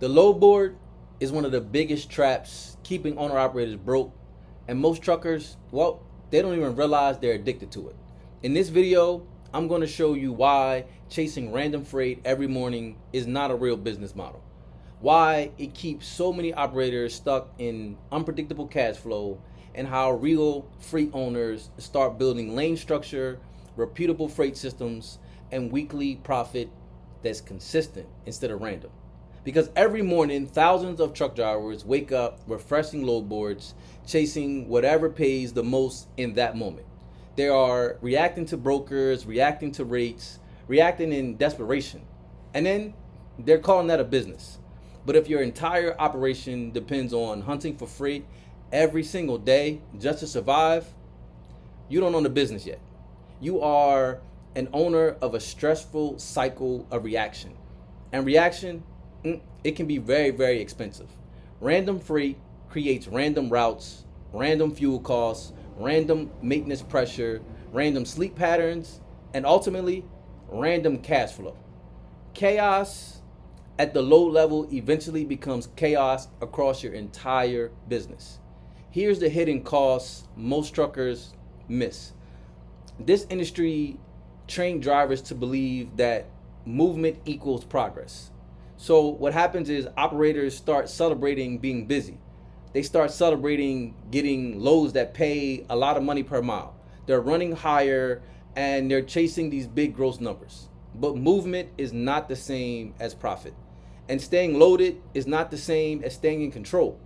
The load board is one of the biggest traps keeping owner operators broke, and most truckers, well, they don't even realize they're addicted to it. In this video, I'm going to show you why chasing random freight every morning is not a real business model. Why it keeps so many operators stuck in unpredictable cash flow, and how real freight owners start building lane structure, repeatable freight systems, and weekly profit that's consistent instead of random. Because every morning, thousands of truck drivers wake up refreshing load boards, chasing whatever pays the most in that moment. They are reacting to brokers, reacting to rates, reacting in desperation. And then they're calling that a business. But if your entire operation depends on hunting for freight every single day just to survive, you don't own the business yet. You are an owner of a stressful cycle of reaction. And reaction, it can be very, very expensive. Random freight creates random routes, random fuel costs, random maintenance pressure, random sleep patterns, and ultimately, random cash flow. Chaos at the low level eventually becomes chaos across your entire business. Here's the hidden costs most truckers miss. This industry trained drivers to believe that movement equals progress. So what happens is operators start celebrating being busy. They start celebrating getting loads that pay a lot of money per mile. They're running higher and they're chasing these big gross numbers. But movement is not the same as profit. And staying loaded is not the same as staying in control.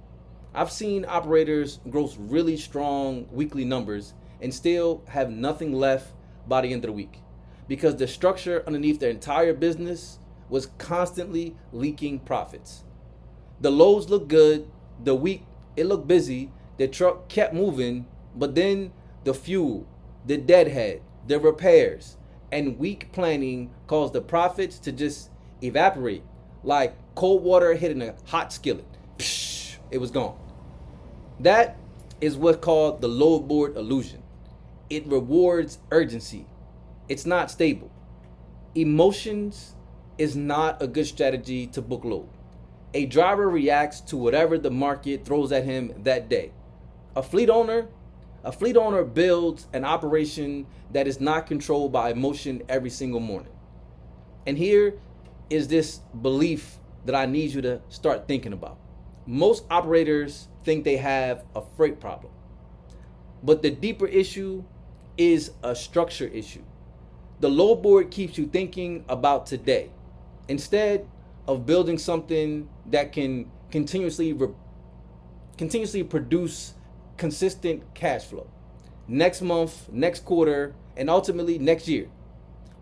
I've seen operators gross really strong weekly numbers and still have nothing left by the end of the week, because the structure underneath their entire business was constantly leaking profits. The loads looked good, the week it looked busy, the truck kept moving, but then the fuel, the deadhead, the repairs, and weak planning caused the profits to just evaporate like cold water hitting a hot skillet. Psh, it was gone. That is what's called the load board illusion. It rewards urgency. It's not stable. Emotions is not a good strategy to book load. A driver reacts to whatever the market throws at him that day. A fleet owner, a fleet owner builds an operation that is not controlled by emotion every single morning. And here is this belief that I need you to start thinking about. Most operators think they have a freight problem, but the deeper issue is a structure issue. The load board keeps you thinking about today instead of building something that can continuously produce consistent cash flow next month, next quarter, and ultimately next year.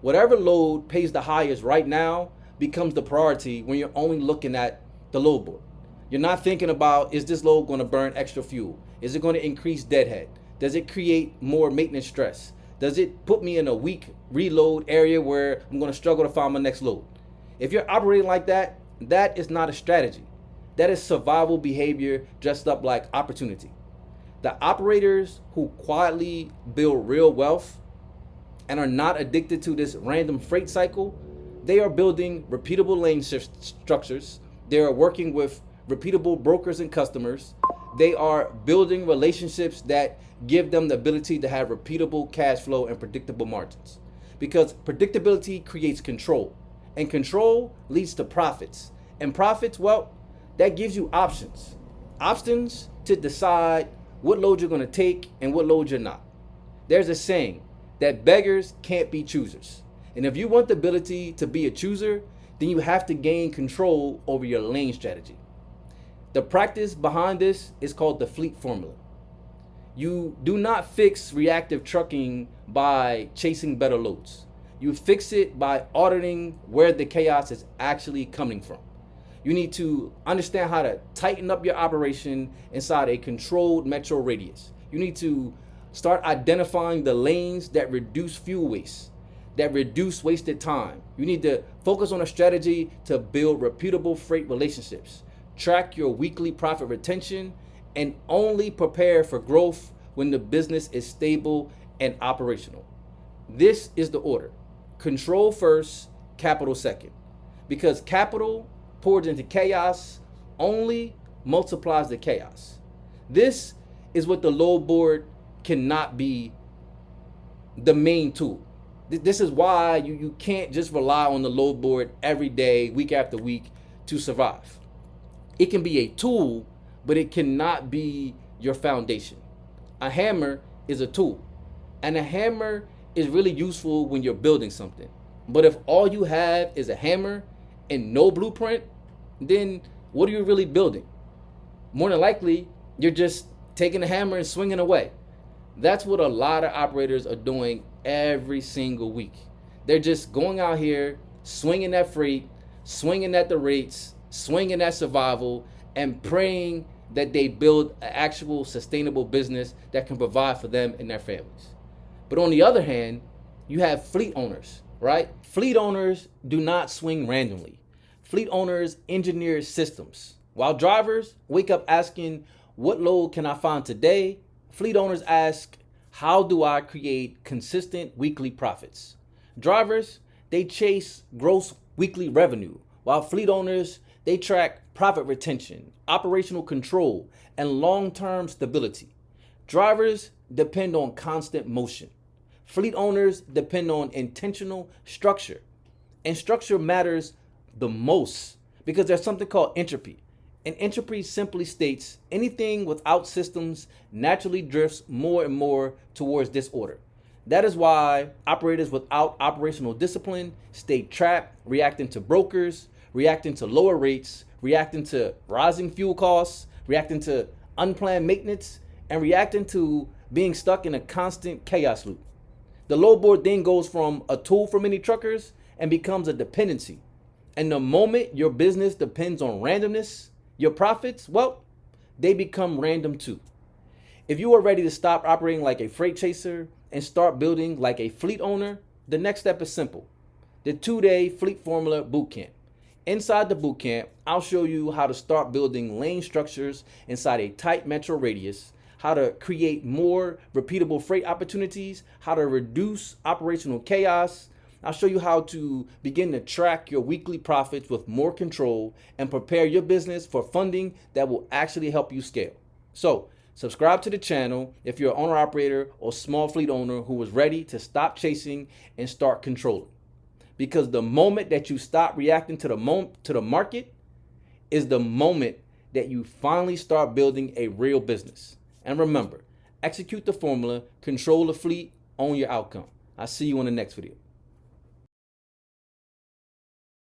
Whatever load pays the highest right now becomes the priority when you're only looking at the load board. You're not thinking about, is this load going to burn extra fuel? Is it going to increase deadhead? Does it create more maintenance stress? Does it put me in a weak reload area where I'm going to struggle to find my next load? If you're operating like that, that is not a strategy. That is survival behavior dressed up like opportunity. The operators who quietly build real wealth and are not addicted to this random freight cycle, they are building repeatable lane shift structures. They are working with repeatable brokers and customers. They are building relationships that give them the ability to have repeatable cash flow and predictable margins. Because predictability creates control, and control leads to profits. And profits, well, that gives you options. Options to decide what load you're going to take and what load you're not. There's a saying that beggars can't be choosers. And if you want the ability to be a chooser, then you have to gain control over your lane strategy. The practice behind this is called the fleet formula. You do not fix reactive trucking by chasing better loads. You fix it by auditing where the chaos is actually coming from. You need to understand how to tighten up your operation inside a controlled metro radius. You need to start identifying the lanes that reduce fuel waste, that reduce wasted time. You need to focus on a strategy to build repeatable freight relationships. Track your weekly profit retention, and only prepare for growth when the business is stable and operational. This is the order. Control first, capital second. Because capital poured into chaos only multiplies the chaos. This is what the load board cannot be the main tool. This is why you can't just rely on the load board every day, week after week to survive. It can be a tool, but it cannot be your foundation. A hammer is a tool, and a hammer is really useful when you're building something. But if all you have is a hammer and no blueprint, then what are you really building? More than likely, you're just taking a hammer and swinging away. That's what a lot of operators are doing every single week. They're just going out here, swinging that freight, swinging at the rates, swinging at survival, and praying that they build an actual sustainable business that can provide for them and their families. But on the other hand, you have fleet owners, right? Fleet owners do not swing randomly. Fleet owners engineer systems. While drivers wake up asking, what load can I find today? Fleet owners ask, how do I create consistent weekly profits? Drivers, they chase gross weekly revenue, while fleet owners, they track profit retention, operational control, and long-term stability. Drivers depend on constant motion. Fleet owners depend on intentional structure. And structure matters the most because there's something called entropy. And entropy simply states anything without systems naturally drifts more and more towards disorder. That is why operators without operational discipline stay trapped, reacting to brokers, reacting to lower rates, reacting to rising fuel costs, reacting to unplanned maintenance, and reacting to being stuck in a constant chaos loop. The load board then goes from a tool for many truckers and becomes a dependency. And the moment your business depends on randomness, your profits, well, they become random too. If you are ready to stop operating like a freight chaser and start building like a fleet owner, the next step is simple. The 2-day Fleet Formula Bootcamp. Inside the bootcamp, I'll show you how to start building lane structures inside a tight metro radius, how to create more repeatable freight opportunities, how to reduce operational chaos. I'll show you how to begin to track your weekly profits with more control and prepare your business for funding that will actually help you scale. So, subscribe to the channel if you're an owner operator or small fleet owner who is ready to stop chasing and start controlling. Because the moment that you stop reacting to the market is the moment that you finally start building a real business. And remember, execute the formula, control the fleet, own your outcome. I'll see you in the next video.